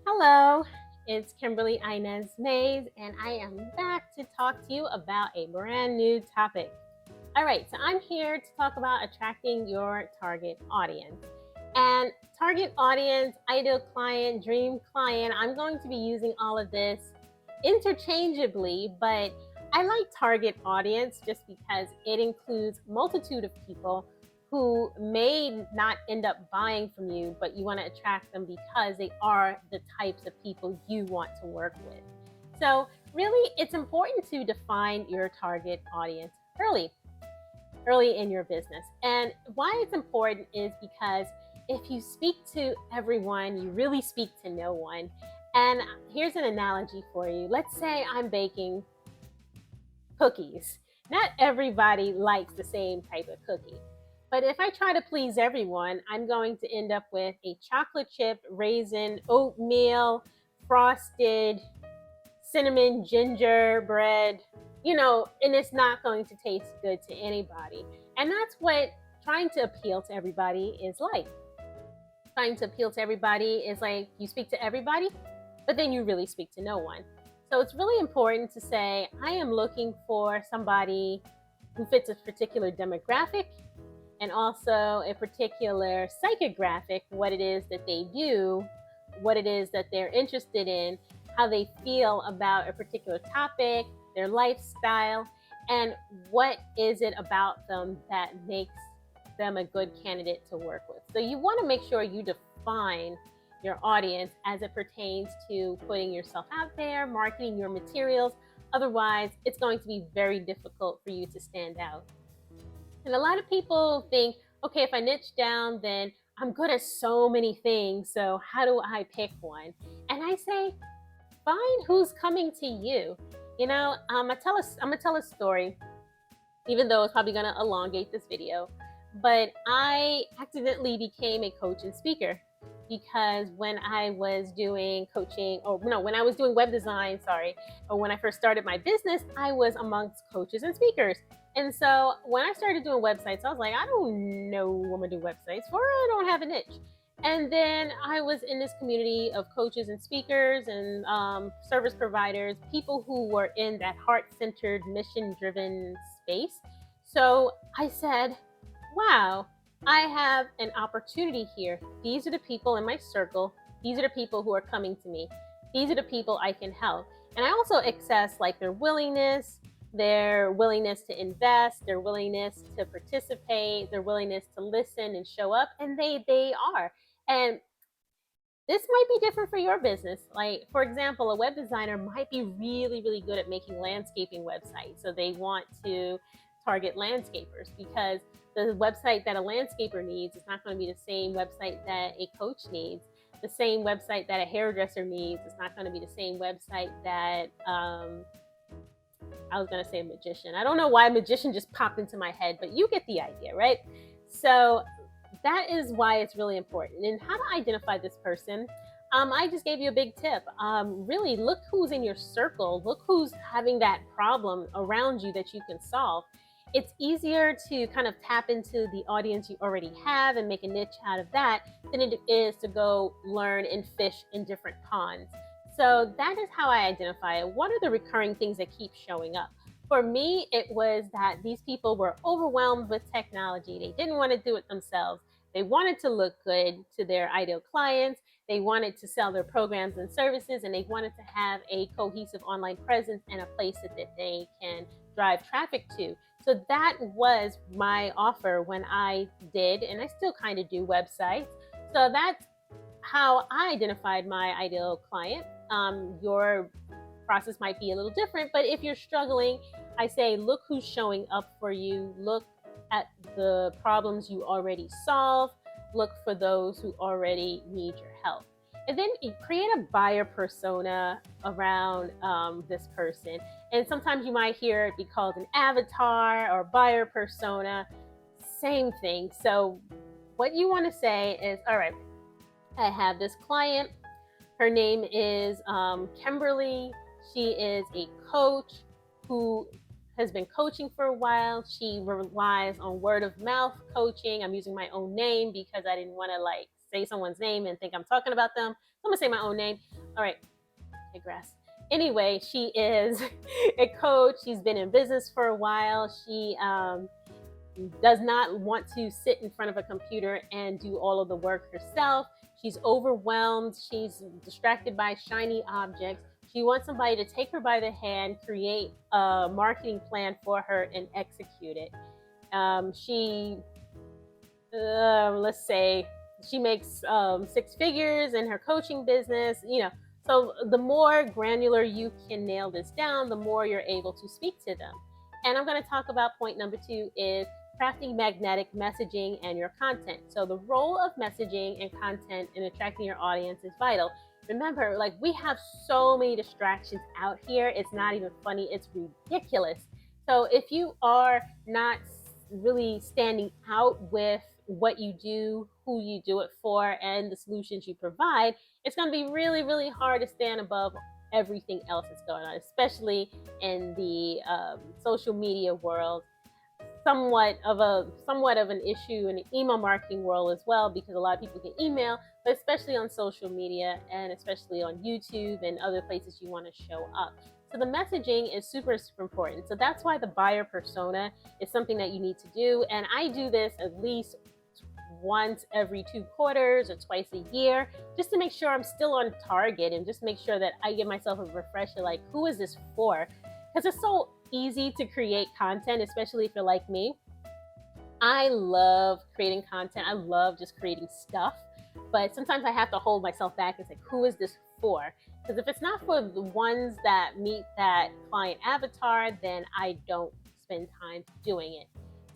Hello, it's Kimberly Inez Mays, and I am back to talk to you about a brand new topic. All right, so I'm here to talk about attracting your target audience. And target audience, ideal client, dream client, I'm going to be using all of this interchangeably, but I like target audience just because it includes multitude of people who may not end up buying from you, but you want to attract them because they are the types of people you want to work with. So, really, it's important to define your target audience early in your business. And why it's important is because if you speak to everyone, you really speak to no one. And here's an analogy for you. Let's say I'm baking cookies. Not everybody likes the same type of cookie. But if I try to please everyone, I'm going to end up with a chocolate chip, raisin, oatmeal, frosted, cinnamon, gingerbread, and it's not going to taste good to anybody. And that's what trying to appeal to everybody is like. Trying to appeal to everybody is like you speak to everybody, but then you really speak to no one. So it's really important to say, I am looking for somebody who fits a particular demographic and also a particular psychographic, what it is that they do, what it is that they're interested in, how they feel about a particular topic, their lifestyle, and what is it about them that makes them a good candidate to work with. So you want to make sure you define your audience as it pertains to putting yourself out there, marketing your materials. Otherwise, it's going to be very difficult for you to stand out. And a lot of people think, okay, if I niche down, then I'm good at so many things. So how do I pick one? And I say, find who's coming to you. I'm gonna tell a story, even though it's probably gonna elongate this video. But I accidentally became a coach and speaker because when I was doing coaching, or no, when I was doing web design, sorry, or when I first started my business, I was amongst coaches and speakers. And so when I started doing websites, I was like, I don't know what I'm gonna do websites for. I don't have a niche. And then I was in this community of coaches and speakers and service providers, people who were in that heart centered, mission driven space. So I said, wow, I have an opportunity here. These are the people in my circle. These are the people who are coming to me. These are the people I can help. And I also assess like their willingness to invest, their willingness to participate, their willingness to listen and show up, and they are. And this might be different for your business. Like, for example, a web designer might be really, really good at making landscaping websites. So they want to target landscapers because the website that a landscaper needs is not going to be the same website that a coach needs. The same website that a hairdresser needs is not going to be the same website that I was going to say a magician. I don't know why magician just popped into my head, but you get the idea, right? So that is why it's really important. And how to identify this person, I just gave you a big tip. Really look who's in your circle, look who's having that problem around you that you can solve. It's easier to kind of tap into the audience you already have and make a niche out of that than it is to go learn and fish in different ponds. So that is how I identify it. What are the recurring things that keep showing up? For me, it was that these people were overwhelmed with technology. They didn't want to do it themselves. They wanted to look good to their ideal clients. They wanted to sell their programs and services, and they wanted to have a cohesive online presence and a place that they can drive traffic to. So that was my offer when I did, and I still kind of do websites. So that's how I identified my ideal client. Your process might be a little different, but if you're struggling, I say look who's showing up for you, look at the problems you already solve, look for those who already need your help. And then create a buyer persona around this person. And sometimes you might hear it be called an avatar or buyer persona, same thing. So what you want to say is, all right, I have this client. Her name is Kimberly. She is a coach who has been coaching for a while. She relies on word of mouth coaching. I'm using my own name because I didn't want to like say someone's name and think I'm talking about them. So I'm gonna say my own name. All right, digress. Anyway, she is a coach. She's been in business for a while. She does not want to sit in front of a computer and do all of the work herself. She's overwhelmed. She's distracted by shiny objects. She wants somebody to take her by the hand, create a marketing plan for her, and execute it. Let's say, she makes 6 figures in her coaching business. So the more granular you can nail this down, the more you're able to speak to them. And I'm going to talk about point number 2 is crafting magnetic messaging and your content. So the role of messaging and content in attracting your audience is vital. Remember, like, we have so many distractions out here. It's not even funny. It's ridiculous. So if you are not really standing out with what you do, who you do it for, and the solutions you provide, it's going to be really, really hard to stand above everything else that's going on, especially in the social media world. Somewhat of an issue in the email marketing world as well, because a lot of people can email, but especially on social media and especially on YouTube and other places you want to show up. So the messaging is super, super important. So that's why the buyer persona is something that you need to do. And I do this at least once every 2 quarters or twice a year, just to make sure I'm still on target and just make sure that I give myself a refresher, like, who is this for? Because it's so easy to create content, especially if you're like me. I love creating content. I love just creating stuff. But sometimes I have to hold myself back and say, who is this for? Because if it's not for the ones that meet that client avatar, then I don't spend time doing it.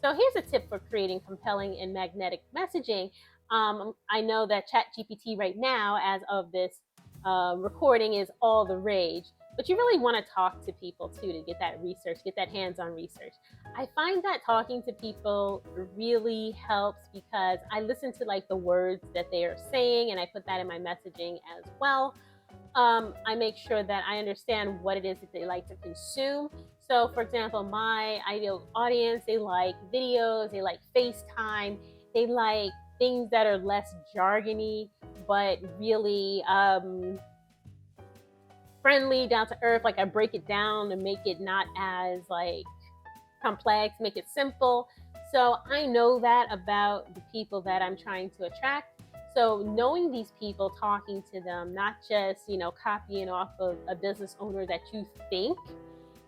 So here's a tip for creating compelling and magnetic messaging. I know that ChatGPT right now, as of this recording, is all the rage. But you really want to talk to people too, to get that research, get that hands-on research. I find that talking to people really helps because I listen to, like, the words that they are saying, and I put that in my messaging as well. I make sure that I understand what it is that they like to consume. So, for example, my ideal audience, they like videos, they like FaceTime, they like things that are less jargony, but really friendly, down to earth. Like, I break it down and make it not as, like, complex, make it simple. So I know that about the people that I'm trying to attract. So knowing these people, talking to them, not just, copying off of a business owner that you think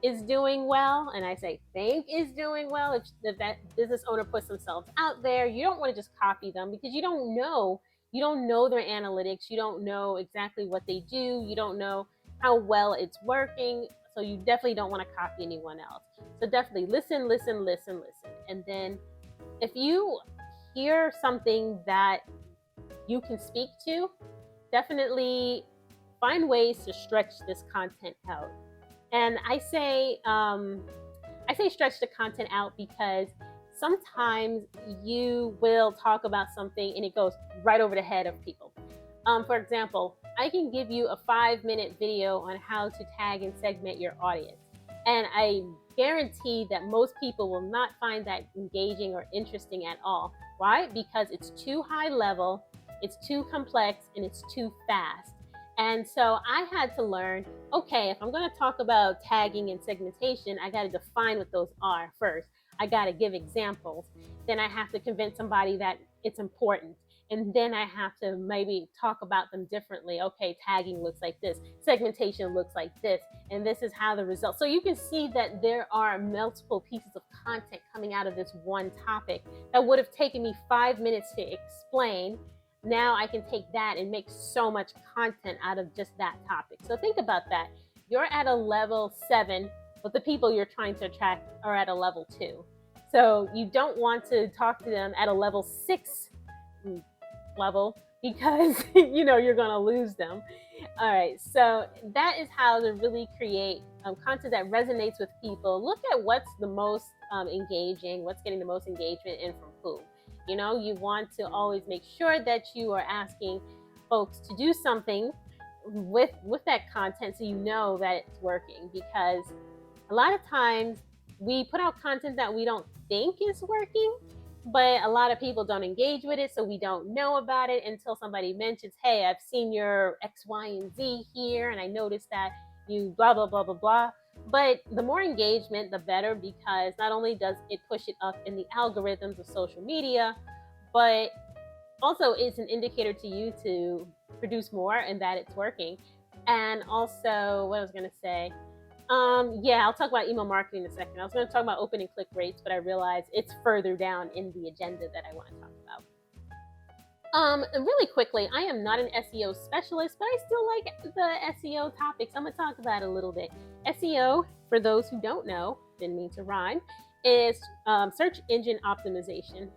is doing well. And I say think is doing well. If that business owner puts themselves out there, you don't want to just copy them, because you don't know. You don't know their analytics. You don't know exactly what they do. You don't know how well it's working. So you definitely don't want to copy anyone else. So definitely listen. And then if you hear something that you can speak to, definitely find ways to stretch this content out. And I say stretch the content out because sometimes you will talk about something and it goes right over the head of people. For example, I can give you a 5-minute video on how to tag and segment your audience. And I guarantee that most people will not find that engaging or interesting at all. Why? Because it's too high level, it's too complex, and it's too fast. And so I had to learn, okay, if I'm going to talk about tagging and segmentation, I got to define what those are first. I got to give examples. Then I have to convince somebody that it's important. And then I have to maybe talk about them differently. Okay, tagging looks like this, segmentation looks like this, and this is how the results. So you can see that there are multiple pieces of content coming out of this one topic that would have taken me 5 minutes to explain. Now I can take that and make so much content out of just that topic. So think about that. You're at a level 7, but the people you're trying to attract are at a level 2. So you don't want to talk to them at a level 6 level, because you're going to lose them. All right, so that is how to really create content that resonates with people. Look at what's the most engaging, what's getting the most engagement, and from who. You want to always make sure that you are asking folks to do something with that content, so you know that it's working. Because a lot of times we put out content that we don't think is working, but a lot of people don't engage with it, so we don't know about it until somebody mentions, hey, I've seen your X, Y, and Z here, and I noticed that you blah, blah, blah, blah, blah. But the more engagement, the better, because not only does it push it up in the algorithms of social media, but also it's an indicator to you to produce more and that it's working. And also, what I was going to say, yeah, I'll talk about email marketing in a second. I was going to talk about open and click rates, but I realized it's further down in the agenda that I want to talk about. Really quickly, I am not an SEO specialist, but I still like the SEO topics. I'm going to talk about it a little bit. SEO, for those who don't know, didn't mean to rhyme, is search engine optimization.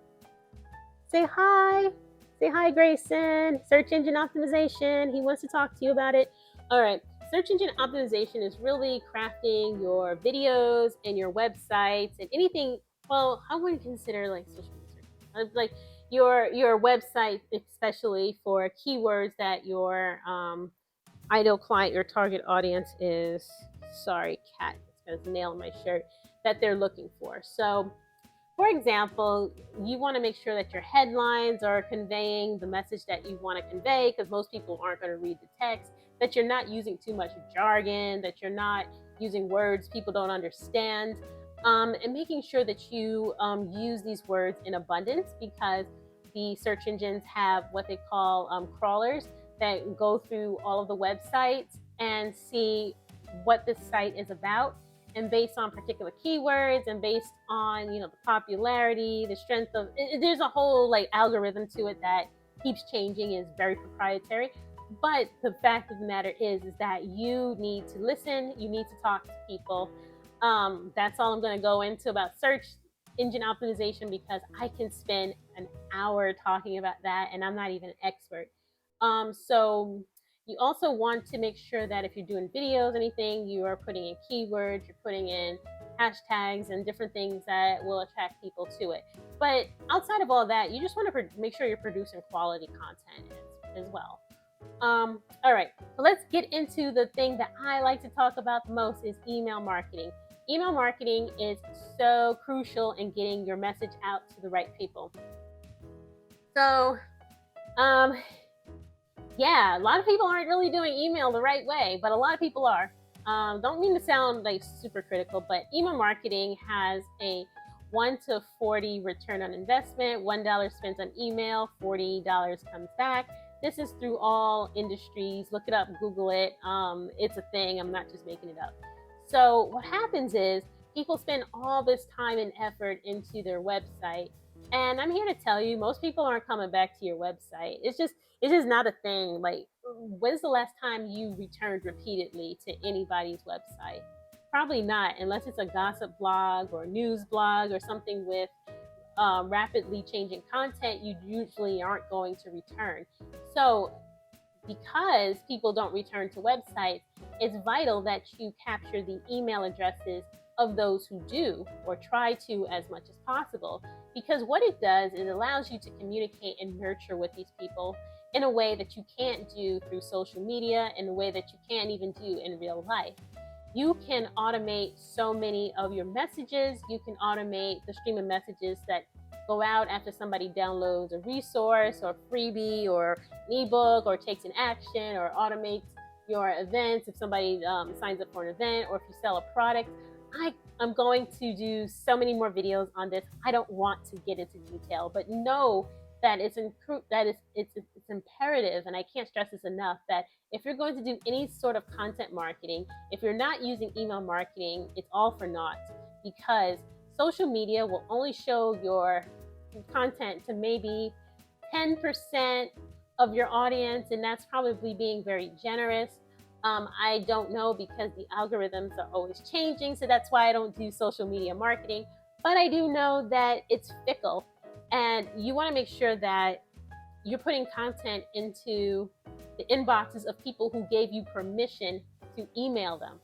Say hi. Say hi, Grayson. Search engine optimization. He wants to talk to you about it. All right. Search engine optimization is really crafting your videos and your websites and anything. Well, I wouldn't consider like social media, like your website, especially for keywords that your ideal client, your target audience is. Sorry, cat. It's got its nail in my shirt that they're looking for. So for example, you want to make sure that your headlines are conveying the message that you want to convey, because most people aren't going to read the text, that you're not using too much jargon, that you're not using words people don't understand, and making sure that you use these words in abundance, because the search engines have what they call crawlers that go through all of the websites and see what this site is about, and based on particular keywords and based on the popularity, the strength of there's a whole like algorithm to it that keeps changing, is very proprietary. But the fact of the matter is that you need to listen, you need to talk to people. That's all I'm going to go into about search engine optimization, because I can spend an hour talking about that and I'm not even an expert. So you also want to make sure that if you're doing videos, anything, you are putting in keywords, you're putting in hashtags and different things that will attract people to it. But outside of all that, you just want to make sure you're producing quality content as well. All right, so let's get into the thing that I like to talk about the most, is email marketing. Email marketing is so crucial in getting your message out to the right people. So, yeah, a lot of people aren't really doing email the right way, but a lot of people are. Don't mean to sound like super critical, but email marketing has a 1 to 40 return on investment. $1 spent on email, $40 comes back. This is through all industries. Look it up, Google it. It's a thing. I'm not just making it up. So what happens is people spend all this time and effort into their website, and I'm here to tell you, most people aren't coming back to your website. It's just not a thing. Like, when's the last time you returned repeatedly to anybody's website? Probably not, unless it's a gossip blog or news blog or something with rapidly changing content. You usually aren't going to return. So because people don't return to websites, it's vital that you capture the email addresses of those who do, or try to, as much as possible. Because what it does is it allows you to communicate and nurture with these people in a way that you can't do through social media, in a way that you can't even do in real life. You can automate so many of your messages. You can automate the stream of messages that go out after somebody downloads a resource or freebie or an ebook or takes an action, or automates your events if somebody signs up for an event, or if you sell a product. I'm going to do so many more videos on this. I don't want to get into detail, but know that it's imperative, and I can't stress this enough, that if you're going to do any sort of content marketing, if you're not using email marketing, it's all for naught, because social media will only show your content to maybe 10% of your audience, and that's probably being very generous. I don't know, because the algorithms are always changing, so that's why I don't do social media marketing. But I do know that it's fickle, and you want to make sure that you're putting content into the inboxes of people who gave you permission to email them.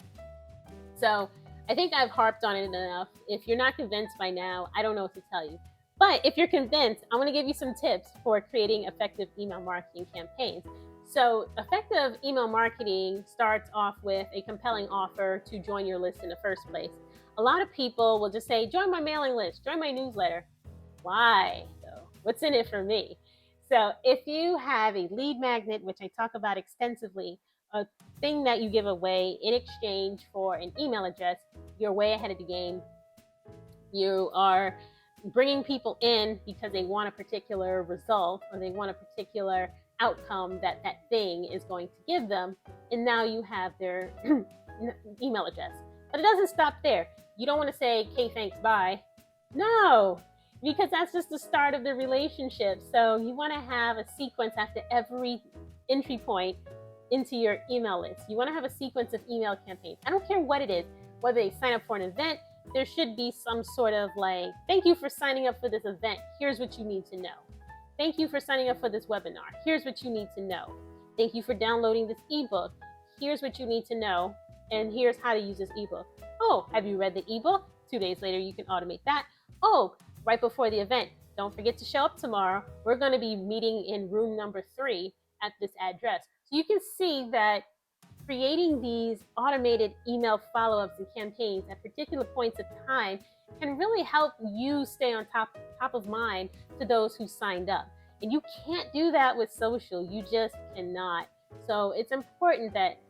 So I think I've harped on it enough. If you're not convinced by now, I don't know what to tell you. But if you're convinced, I'm going to give you some tips for creating effective email marketing campaigns. So effective email marketing starts off with a compelling offer to join your list in the first place. A lot of people will just say, join my mailing list, join my newsletter. Why though? What's in it for me? So if you have a lead magnet, which I talk about extensively, a thing that you give away in exchange for an email address, you're way ahead of the game. You are bringing people in because they want a particular result or they want a particular outcome that that thing is going to give them. And now you have their email address. But it doesn't stop there. You don't want to say, okay, thanks, bye. No, because that's just the start of the relationship. So you want to have a sequence after every entry point into your email list. You want to have a sequence of email campaigns. I don't care what it is, whether they sign up for an event, there should be some sort of like, thank you for signing up for this event. Here's what you need to know. Thank you for signing up for this webinar. Here's what you need to know. Thank you for downloading this ebook. Here's what you need to know. And here's how to use this ebook. Oh, have you read the ebook? 2 days later, you can automate that. Oh, right before the event, don't forget to show up tomorrow. We're going to be meeting in room number 3 at this address. So you can see that creating these automated email follow-ups and campaigns at particular points of time can really help you stay on top of mind to those who signed up. And you can't do that with social. You just cannot. So it's important that,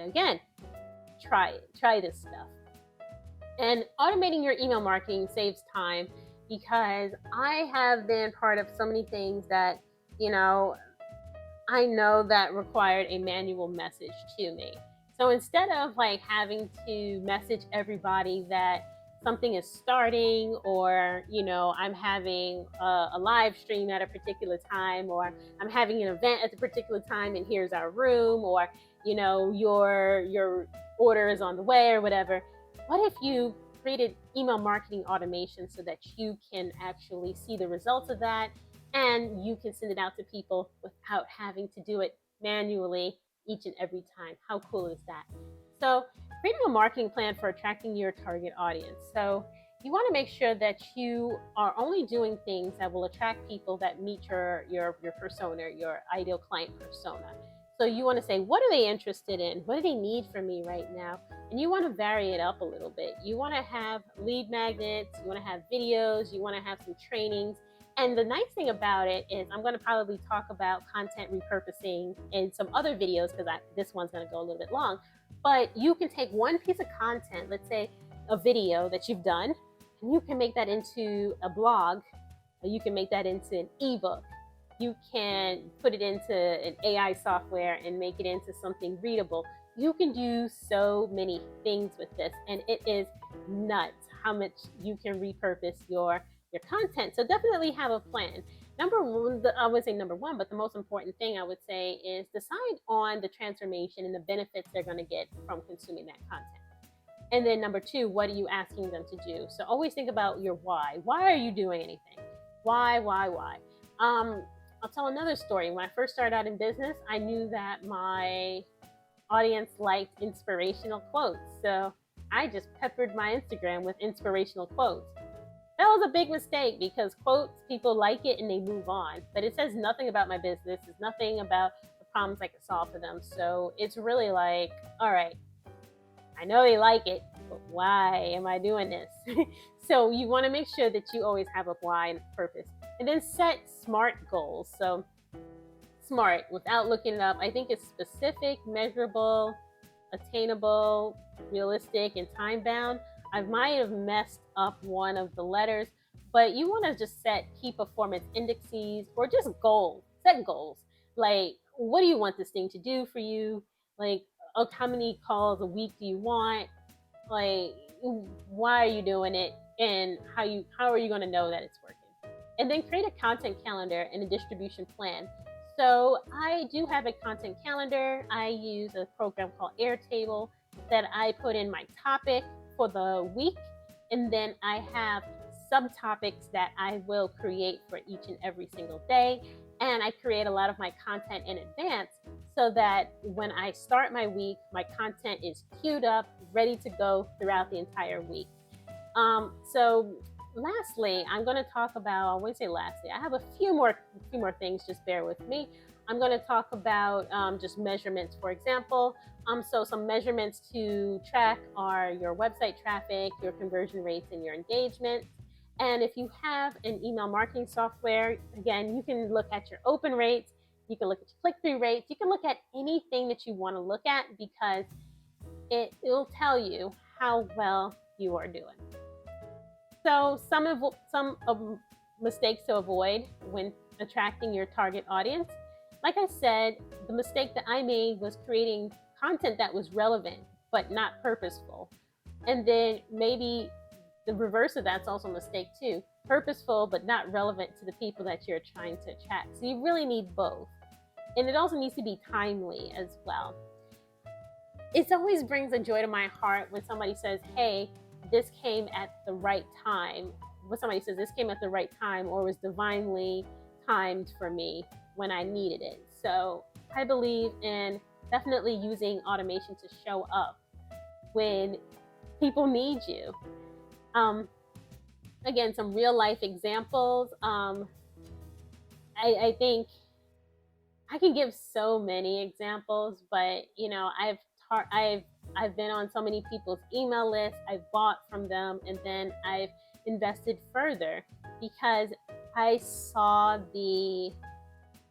again, try this stuff. And automating your email marketing saves time, because I have been part of so many things that, I know that required a manual message to me. So instead of like having to message everybody that something is starting, or I'm having a live stream at a particular time, or I'm having an event at a particular time and here's our room, or your order is on the way, or whatever. What if you created email marketing automation so that you can actually see the results of that, and you can send it out to people without having to do it manually each and every time? How cool is that? So creating a marketing plan for attracting your target audience. So you want to make sure that you are only doing things that will attract people that meet your persona, your ideal client persona. So you want to say, what are they interested in? What do they need from me right now? And you want to vary it up a little bit. You want to have lead magnets, you want to have videos, you want to have some trainings. And the nice thing about it is I'm going to probably talk about content repurposing in some other videos, because this one's going to go a little bit long. But you can take one piece of content, let's say a video that you've done, and you can make that into a blog, or you can make that into an ebook. You can put it into an AI software and make it into something readable. You can do so many things with this, and it is nuts how much you can repurpose your content. So definitely have a plan. Number one, I would say number one, but the most important thing I would say is decide on the transformation and the benefits they're going to get from consuming that content. And then number two, what are you asking them to do? So always think about your why. Why are you doing anything? Why? I'll tell another story. When I first started out in business, I knew that my audience liked inspirational quotes. So I just peppered my Instagram with inspirational quotes. That was a big mistake, because quotes, people like it and they move on. But it says nothing about my business. It's nothing about the problems I could solve for them. So it's really like, all right, I know they like it, but why am I doing this? So you want to make sure that you always have a why and a purpose. And then set SMART goals. So SMART, without looking it up, I think it's specific, measurable, attainable, realistic, and time-bound. I might have messed up one of the letters, but you want to just set key performance indices, or just goals. Set goals. Like, what do you want this thing to do for you? Like, how many calls a week do you want? Like, why are you doing it? And how are you going to know that it's working? And then create a content calendar and a distribution plan. So I do have a content calendar. I use a program called Airtable that I put in my topic for the week, and then I have subtopics that I will create for each and every single day. And I create a lot of my content in advance, so that when I start my week, my content is queued up, ready to go throughout the entire week. So lastly, I'm going to talk about, I wouldn't say lastly, I have a few more things, just bear with me. I'm going to talk about just measurements, for example. So some measurements to track are your website traffic, your conversion rates, and your engagement. And if you have an email marketing software, again, you can look at your open rates, you can look at your click-through rates, you can look at anything that you want to look at, because it'll tell you how well you are doing. So some mistakes to avoid when attracting your target audience. Like I said, the mistake that I made was creating content that was relevant but not purposeful. And then maybe the reverse of that's also a mistake too. Purposeful but not relevant to the people that you're trying to attract. So you really need both. And it also needs to be timely as well. It always brings a joy to my heart when somebody says, hey, this came at the right time. When somebody says this came at the right time or was divinely timed for me when I needed it. So I believe in definitely using automation to show up when people need you. Again, some real life examples. I think I can give so many examples, but I've been on so many people's email lists. I've bought from them, and then I've invested further because I saw the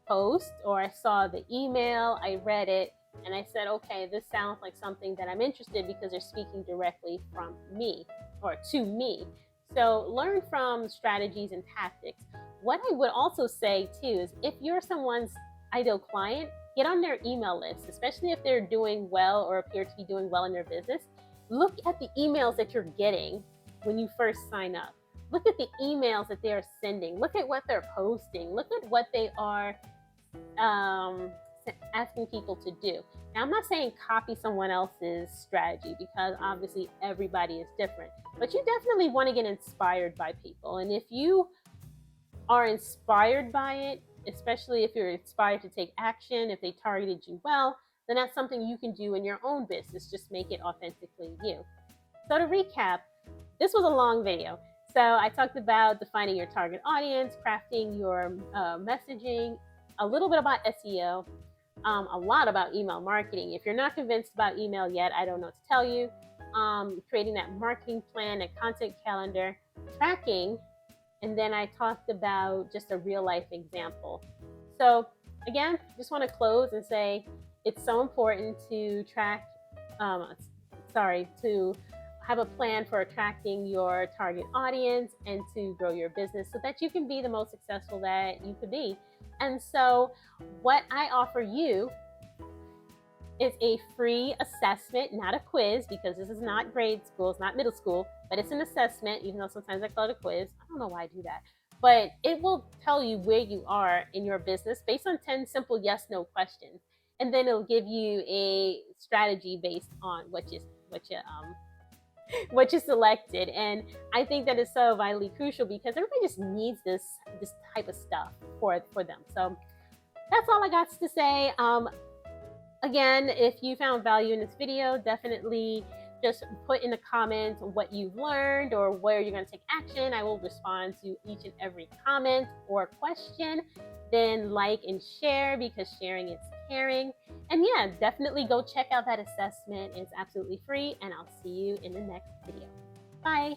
post or I saw the email, I read it, and I said, okay, this sounds like something that I'm interested because they're speaking directly from me or to me. So learn from strategies and tactics. What I would also say too is if you're someone's ideal client, get on their email list, especially if they're doing well or appear to be doing well in their business. Look at the emails that you're getting when you first sign up. Look at the emails that they're sending. Look at what they're posting. Look at what they are asking people to do. Now, I'm not saying copy someone else's strategy because obviously everybody is different, but you definitely want to get inspired by people. And if you are inspired by it, especially if you're inspired to take action, if they targeted you well, then that's something you can do in your own business. Just make it authentically you. So to recap, this was a long video. So I talked about defining your target audience, crafting your messaging, a little bit about SEO, a lot about email marketing. If you're not convinced about email yet, I don't know what to tell you. Creating that marketing plan, that content calendar, tracking, and then I talked about just a real life example. So again, just want to close and say it's so important to to have a plan for attracting your target audience and to grow your business so that you can be the most successful that you could be. And so what I offer you is a free assessment, not a quiz, because this is not grade school, it's not middle school, but it's an assessment, even though sometimes I call it a quiz. I don't know why I do that. But it will tell you where you are in your business based on 10 simple yes/no questions. And then it'll give you a strategy based on what you selected. And I think that is so vitally crucial because everybody just needs this type of stuff for them. So that's all I got to say. Again, if you found value in this video, definitely just put in the comments what you've learned or where you're going to take action. I will respond to each and every comment or question. Then like and share because sharing is caring. And yeah, definitely go check out that assessment. It's absolutely free, and I'll see you in the next video. Bye.